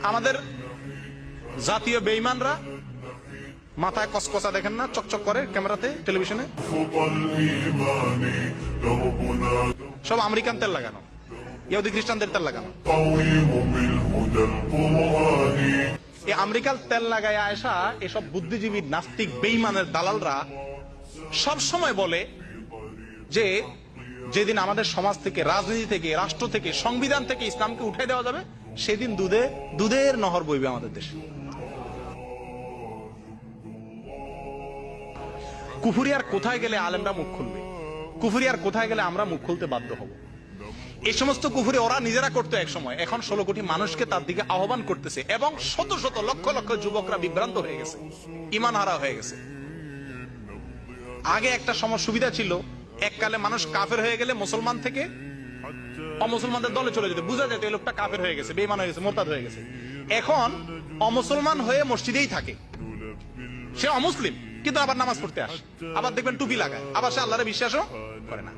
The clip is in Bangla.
আমাদের জাতীয় বেঈমানরা মাথায় কসকসা দেখেন না, চকচক করে ক্যামেরাতে, টেলিভিশনে, সব আমেরিকান তেল লাগানো, ইহুদি খ্রিস্টানদের তেল লাগানো। এই আমেরিকান তেল লাগায় আয়সা এসব বুদ্ধিজীবী নাস্তিক বেঈমানের দালালরা সব সময় বলে যে যেদিন আমাদের সমাজ থেকে, রাজনীতি থেকে, রাষ্ট্র থেকে, সংবিধান থেকে ইসলামকে উঠাই দেওয়া যাবে, সেদিন দুধের নহর বইবে আমাদের দেশে। কুফরিয়ার কোথায় গেলে আলেমরা মুখ খুলবে? কুফরিয়ার কোথায় গেলে আমরা মুখ খুলতে বাধ্য হব? এই সমস্ত কুফরি ওরা নিজেরা করতো এক সময়, এখন 16 কোটি মানুষকে তার দিকে আহ্বান করতেছে, এবং শত শত লক্ষ লক্ষ যুবকরা বিভ্রান্ত হয়ে গেছে, ঈমান হারা হয়ে গেছে। আগে একটা সুবিধা ছিল, এককালে মানুষ কাফের হয়ে গেলে মুসলমান থেকে অমুসলমানদের দলে চলে যেত, বুঝা যেত এই লোকটা কাফের হয়ে গেছে, বেঈমান হয়ে গেছে, মোরতাদ হয়ে গেছে। এখন অমুসলমান হয়ে মসজিদেই থাকে, সে অমুসলিম কিন্তু আবার নামাজ পড়তে আসে, আবার দেখবেন টুপি লাগায়, আবার সে আল্লাহরে বিশ্বাসও করে না।